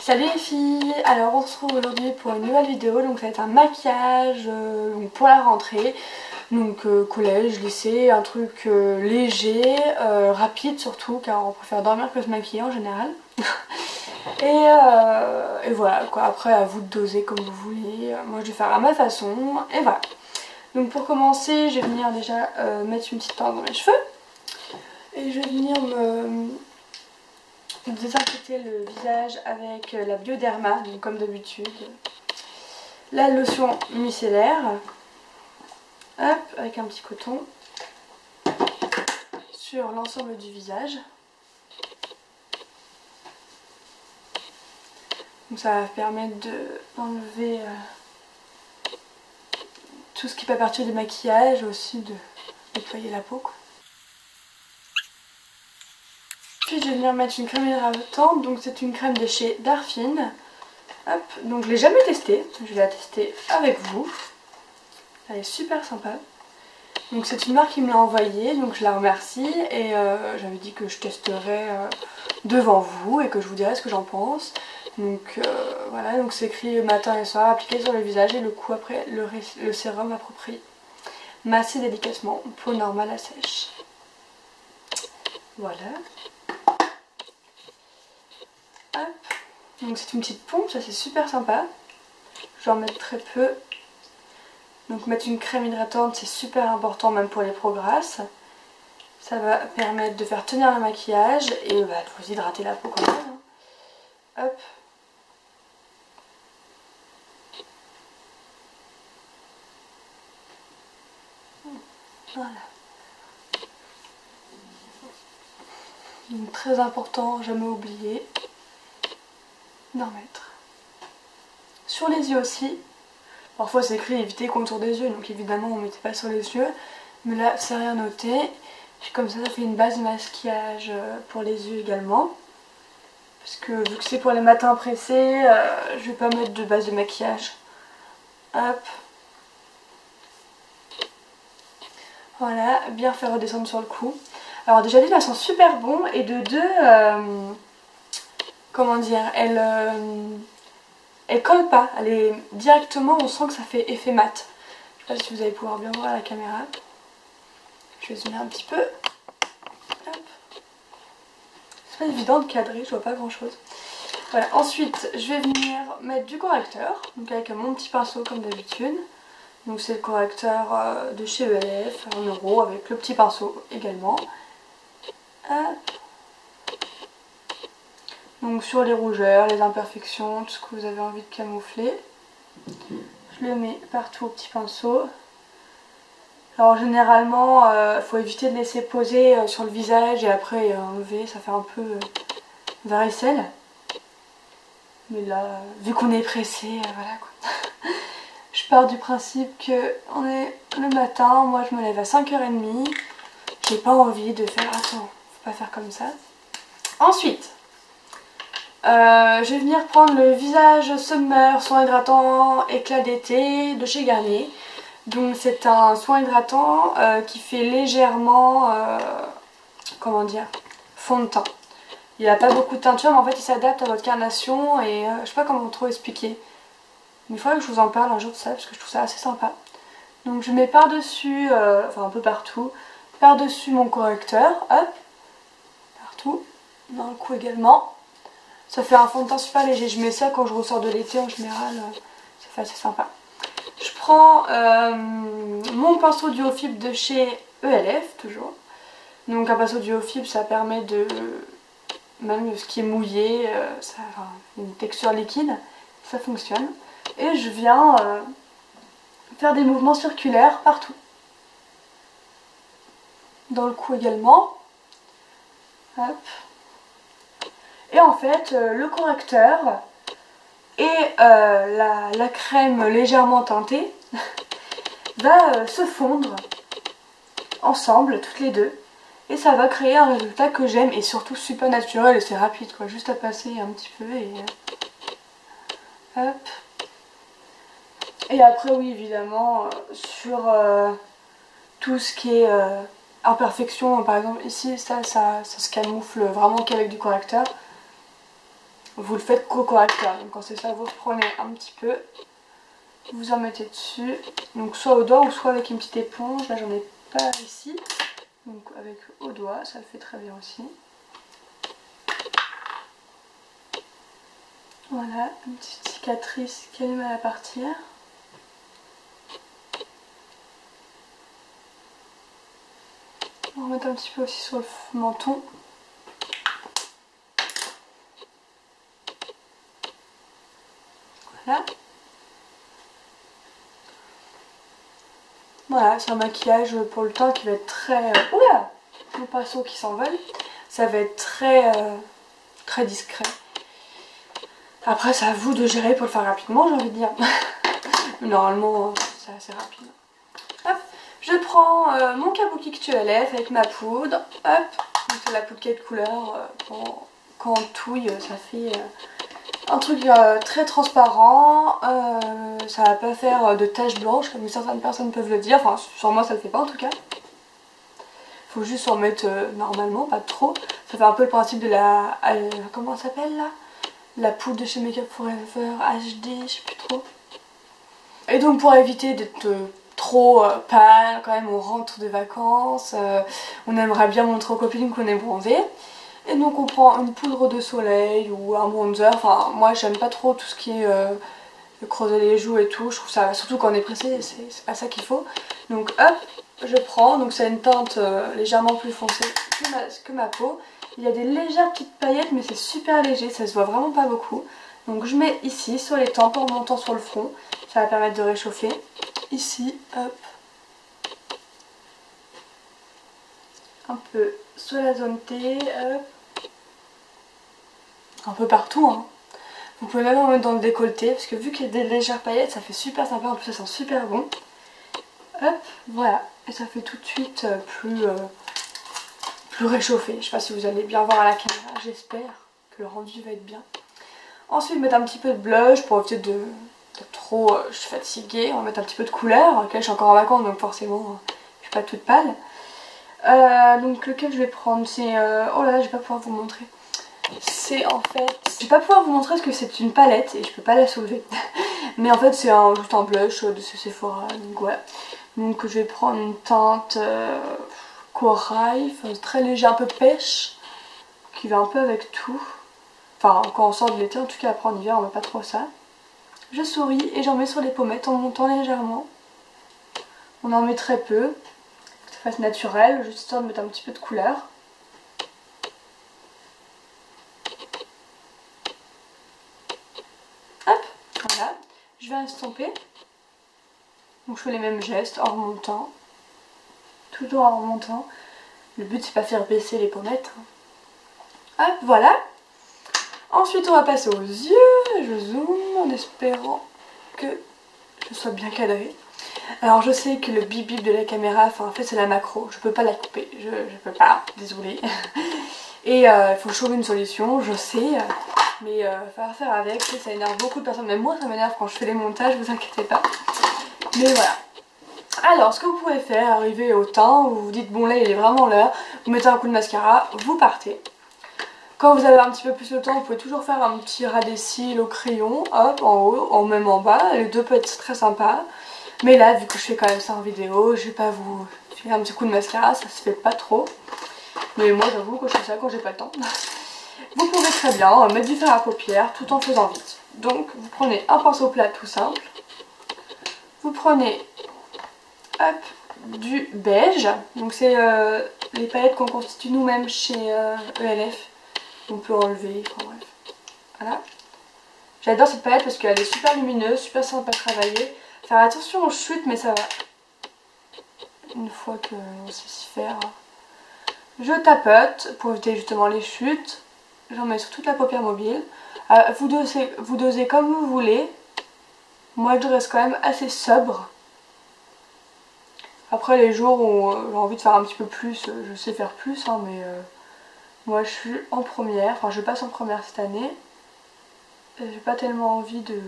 Salut les filles, alors on se retrouve aujourd'hui pour une nouvelle vidéo, donc ça va être un maquillage pour la rentrée, donc collège, lycée, un truc léger, rapide surtout car on préfère dormir que se maquiller en général. Et voilà quoi, après à vous de doser comme vous voulez, moi je vais faire à ma façon et voilà. Donc pour commencer je vais venir déjà mettre une petite pince dans mes cheveux et je vais venir me désinfecter le visage avec la Bioderma, donc comme d'habitude. La lotion micellaire, hop, avec un petit coton sur l'ensemble du visage. Donc ça va permettre d'enlever tout ce qui peut partir du maquillage, aussi de nettoyer la peau, quoi. Puis je vais venir mettre une crème hydratante, donc c'est une crème de chez Darfine. Hop, donc je l'ai jamais testée, je vais la tester avec vous. Elle est super sympa. Donc c'est une marque qui me l'a envoyée, donc je la remercie et j'avais dit que je testerais devant vous et que je vous dirais ce que j'en pense. Donc voilà, donc c'est écrit matin et soir, appliqué sur le visage et le coup après le sérum approprié. Masser délicatement, peau normale à sèche. Voilà. Hop. Donc c'est une petite pompe, ça c'est super sympa. Je vais en mettre très peu. Donc mettre une crème hydratante c'est super important même pour les peaux grasses. Ça va permettre de faire tenir le maquillage et de vous hydrater la peau quand même. Hop. Voilà. Donc très important, jamais oublier d'en mettre. Sur les yeux aussi. Parfois c'est écrit éviter contour des yeux, donc évidemment on ne mettait pas sur les yeux. Mais là c'est rien noté. Puis comme ça fait une base de maquillage pour les yeux également. Parce que vu que c'est pour les matins pressés, je vais pas mettre de base de maquillage. Hop. Voilà, bien faire redescendre sur le cou. Alors déjà d'une, elle sent super bon et de deux, comment dire, elle colle pas. Elle est directement, on sent que ça fait effet mat. Je sais pas si vous allez pouvoir bien voir à la caméra. Je vais zoomer un petit peu. Hop. C'est pas évident de cadrer, je vois pas grand chose. Voilà, ensuite je vais venir mettre du correcteur, donc avec mon petit pinceau comme d'habitude. Donc c'est le correcteur de chez ELF, 1 € avec le petit pinceau également. Hop. Donc sur les rougeurs, les imperfections, tout ce que vous avez envie de camoufler. Je le mets partout au petit pinceau. Alors généralement, il faut éviter de laisser poser sur le visage et après enlever, ça fait un peu varicelle. Mais là, vu qu'on est pressé, voilà quoi. Je pars du principe que on est le matin, moi je me lève à 5h30. J'ai pas envie de faire, attends, faut pas faire comme ça. Ensuite, je vais venir prendre le visage Summer soin hydratant éclat d'été de chez Garnier. Donc c'est un soin hydratant qui fait légèrement, comment dire, fond de teint. Il n'a pas beaucoup de teinture mais en fait il s'adapte à votre carnation et je sais pas comment trop expliquer. Mais il faudrait que je vous en parle un jour de ça parce que je trouve ça assez sympa. Donc je mets par-dessus, enfin un peu partout, par-dessus mon correcteur, hop, partout, dans le cou également. Ça fait un fond de teint super léger, je mets ça quand je ressors de l'été en général, ça fait assez sympa. Je prends mon pinceau duo fibre de chez ELF, toujours. Donc un pinceau duo fibre ça permet de, même ce qui est mouillé, ça a une texture liquide, ça fonctionne. Et je viens faire des mouvements circulaires partout. Dans le cou également. Hop. Et en fait, le correcteur et la crème légèrement teintée va se fondre ensemble, toutes les deux. Et ça va créer un résultat que j'aime et surtout super naturel et c'est rapide quoi. Juste à passer un petit peu et hop. Et après oui évidemment sur tout ce qui est imperfection, par exemple ici ça se camoufle vraiment qu'avec du correcteur. vous le faites correctement. Donc quand c'est ça, vous reprenez un petit peu, vous en mettez dessus, donc soit au doigt ou soit avec une petite éponge. Là j'en ai pas ici, donc avec au doigt, ça le fait très bien aussi. Voilà, une petite cicatrice qui a du mal à partir. On va remettre un petit peu aussi sur le menton. Voilà. Voilà, c'est un maquillage pour le temps qui va être très... Oula, mon pinceau qui s'envole. Ça va être très discret. Après, c'est à vous de gérer pour le faire rapidement, j'ai envie de dire. Normalement, c'est assez rapide. Hop, je prends mon kabuki QLF avec ma poudre. Hop, c'est la poudre qui est de couleur. Quand on touille, ça fait un truc très transparent. Ça va pas faire de taches blanches comme certaines personnes peuvent le dire. Enfin, sur moi, ça le fait pas en tout cas. Faut juste en mettre normalement, pas trop. Ça fait un peu le principe de la... comment ça s'appelle là? La poudre de chez Makeup Forever HD, je sais plus trop. Et donc pour éviter d'être trop pâle, quand même on rentre des vacances, on aimerait bien montrer aux copines qu'on est bronzé. Et donc on prend une poudre de soleil ou un bronzer. Enfin moi j'aime pas trop tout ce qui est creuser les joues et tout. Je trouve ça, surtout quand on est pressé, c'est pas ça qu'il faut. Donc hop, je prends. Donc c'est une teinte légèrement plus foncée que ma peau. Il y a des légères petites paillettes mais c'est super léger, ça se voit vraiment pas beaucoup. Donc je mets ici sur les tempes en montant sur le front. Ça va permettre de réchauffer. Ici, hop. Un peu sur la zone T, hop. Un peu partout, hein. Vous pouvez même en mettre dans le décolleté, parce que vu qu'il y a des légères paillettes, ça fait super sympa, en plus ça sent super bon. Hop, voilà. Et ça fait tout de suite plus réchauffé. Je sais pas si vous allez bien voir à la caméra, j'espère que le rendu va être bien. Ensuite, mettre un petit peu de blush pour éviter de trop... je suis fatiguée, on va mettre un petit peu de couleur. Ok, je suis encore en vacances, donc forcément, je suis pas toute pâle. Donc lequel je vais prendre, c'est... oh là là, je vais pas pouvoir vous montrer. C'est en fait... Je vais pas pouvoir vous montrer parce que c'est une palette et je peux pas la soulever. Mais en fait c'est juste un blush de ce Sephora, donc voilà. Donc je vais prendre une teinte corail, très léger, un peu pêche, qui va un peu avec tout. Enfin quand on sort de l'été, en tout cas après en hiver on met pas trop ça. Je souris et j'en mets sur les pommettes en montant légèrement. On en met très peu, que ça fasse naturel, juste histoire de mettre un petit peu de couleur. Hop, voilà, je vais estomper. Donc je fais les mêmes gestes en remontant, toujours en remontant. Le but c'est pas faire baisser les pommettes. Hop, voilà. Ensuite on va passer aux yeux, je zoome en espérant que je sois bien cadrée. Alors je sais que le bip bip de la caméra, enfin en fait c'est la macro, je peux pas la couper, je peux pas, désolée. Et il faut trouver une solution, je sais, mais il va falloir faire avec, ça énerve beaucoup de personnes, même moi ça m'énerve quand je fais les montages, vous inquiétez pas. Mais voilà. Alors ce que vous pouvez faire, arriver au teint, où vous vous dites bon là il est vraiment l'heure, vous mettez un coup de mascara, vous partez. Quand vous avez un petit peu plus de temps, vous pouvez toujours faire un petit ras des cils au crayon, hop, en haut, même en bas, les deux peuvent être très sympas. Mais là, vu que je fais quand même ça en vidéo, je vais pas vous faire un petit coup de mascara, ça se fait pas trop. Mais moi j'avoue que je fais ça quand j'ai pas le temps. Vous pouvez très bien mettre du fard à paupières tout en faisant vite. Donc vous prenez un pinceau plat tout simple. Vous prenez hop, du beige. Donc c'est les palettes qu'on constitue nous-mêmes chez ELF. On peut enlever, enfin bref. Voilà. J'adore cette palette parce qu'elle est super lumineuse, super simple à travailler. Faire attention aux chutes, mais ça va. Une fois qu'on sait s'y faire. Je tapote pour éviter justement les chutes. J'en mets sur toute la paupière mobile. Vous dosez comme vous voulez. Moi je reste quand même assez sobre. Après les jours où j'ai envie de faire un petit peu plus, je sais faire plus, hein, mais moi je suis en première, enfin je passe en première cette année. J'ai pas tellement envie de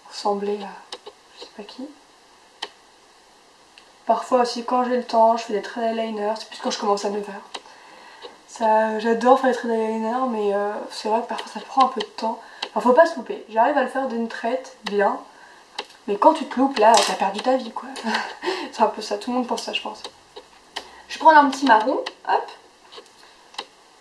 ressembler à je sais pas qui. Parfois aussi quand j'ai le temps, je fais des traits eyeliner, c'est plus quand je commence à 9 h. J'adore faire les traits d'eyeliner, mais c'est vrai que parfois ça prend un peu de temps. Enfin, faut pas se louper. J'arrive à le faire d'une traite bien, mais quand tu te loupes là, t'as perdu ta vie quoi. C'est un peu ça, tout le monde pense ça je pense. Je prends un petit marron, hop.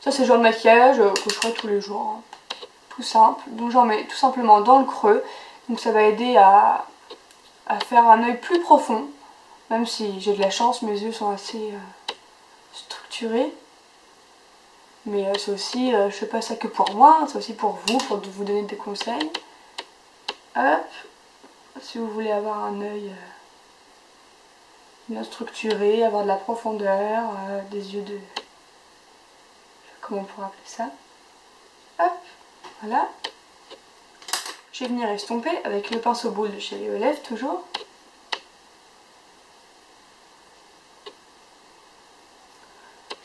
Ça c'est le genre de maquillage que je ferai tous les jours, hein. Tout simple. Donc j'en mets tout simplement dans le creux. Donc ça va aider à faire un œil plus profond. Même si j'ai de la chance, mes yeux sont assez structurés. Mais c'est aussi, je fais pas ça que pour moi, c'est aussi pour vous donner des conseils. Hop, si vous voulez avoir un œil bien structuré, avoir de la profondeur, des yeux de... comment on pourrait appeler ça? Hop, voilà. Je vais venir estomper avec le pinceau boule de chez Léo Lèvres toujours.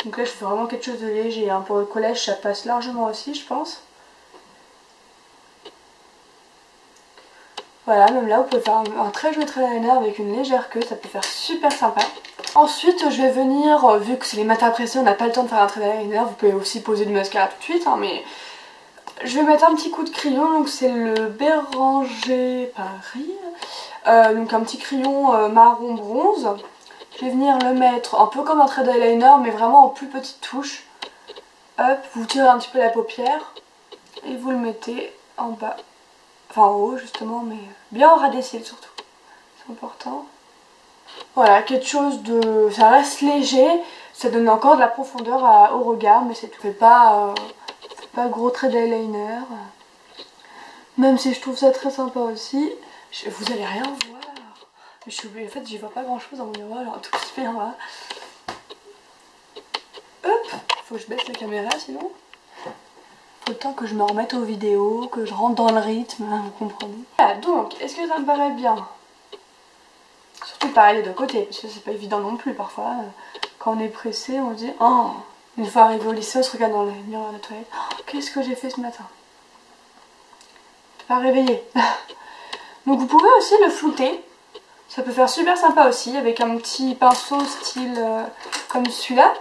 Donc là je fais vraiment quelque chose de léger, hein. Pour le collège ça passe largement aussi je pense. Voilà, même là vous pouvez faire un très joli trait d'eyeliner avec une légère queue, ça peut faire super sympa. Ensuite je vais venir, vu que c'est les matins pressés, on n'a pas le temps de faire un trait d'eyeliner, vous pouvez aussi poser du mascara tout de suite, hein, mais je vais mettre un petit coup de crayon, donc c'est le Béranger Paris, donc un petit crayon marron bronze. Je vais venir le mettre un peu comme un trait d'eyeliner mais vraiment en plus petite touche. Hop, vous tirez un petit peu la paupière et vous le mettez en bas, enfin en haut justement, mais bien au ras des cils surtout, c'est important. Voilà, quelque chose de... ça reste léger, ça donne encore de la profondeur au regard, mais c'est tout. Faites pas gros trait d'eyeliner, même si je trouve ça très sympa aussi. Vous allez rien voir. Mais je suis obligée, en fait j'y vois pas grand chose dans mon miroir, alors un tout petit peu en bas. Hop, faut que je baisse la caméra sinon. Faut le temps que je me remette aux vidéos, que je rentre dans le rythme, hein, vous comprenez. Voilà, donc, est-ce que ça me paraît bien? Surtout pareil des deux côtés, parce que c'est pas évident non plus parfois. Quand on est pressé, on se dit oh, une fois arrivé au lycée, on se regarde dans le miroir de la toilette. Oh, qu'est-ce que j'ai fait ce matin? T'es pas réveillée. Donc vous pouvez aussi le flouter. Ça peut faire super sympa aussi avec un petit pinceau style comme celui-là.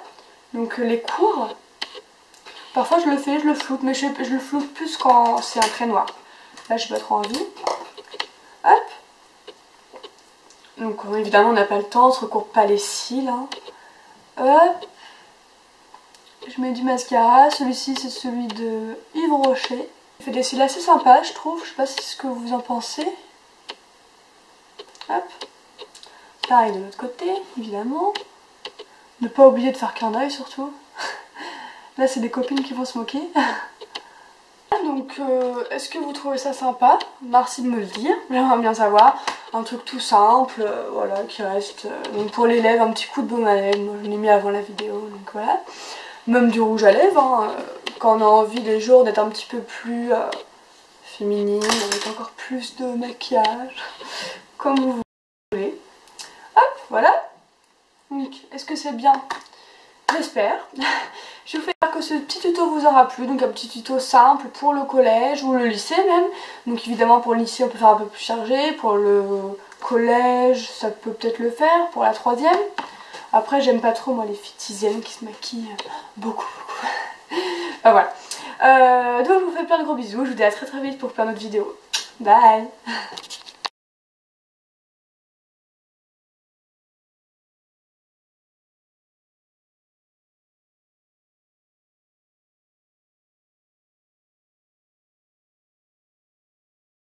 Donc les cours. Parfois je le fais, je le floute, mais je le floute plus quand c'est un trait noir. Là j'ai pas trop envie. Hop. Donc évidemment on n'a pas le temps, on se recourbe pas les cils. Hein. Hop. Je mets du mascara. Celui-ci c'est celui de Yves Rocher. Il fait des cils assez sympas je trouve. Je sais pas ce que vous en pensez. Hop. Pareil de l'autre côté, évidemment. Ne pas oublier de faire qu'un œil surtout. Là c'est des copines qui vont se moquer. Donc est-ce que vous trouvez ça sympa? Merci de me le dire, j'aimerais bien savoir. Un truc tout simple, voilà, qui reste. Donc pour les lèvres, un petit coup de baume à lèvres, moi je l'ai mis avant la vidéo, donc voilà. Même du rouge à lèvres, hein, quand on a envie les jours d'être un petit peu plus féminine, avec encore plus de maquillage, comme vous voulez. Hop, voilà. Donc est-ce que c'est bien? J'espère. Je vous fais que ce petit tuto vous aura plu, donc un petit tuto simple pour le collège ou le lycée même. Donc évidemment pour le lycée on peut faire un peu plus chargé, pour le collège ça peut peut-être le faire, pour la 3e. Après j'aime pas trop moi les filles 6e qui se maquillent beaucoup. Enfin, voilà. Donc je vous fais plein de gros bisous, je vous dis à très très vite pour plein d'autres vidéos. Bye.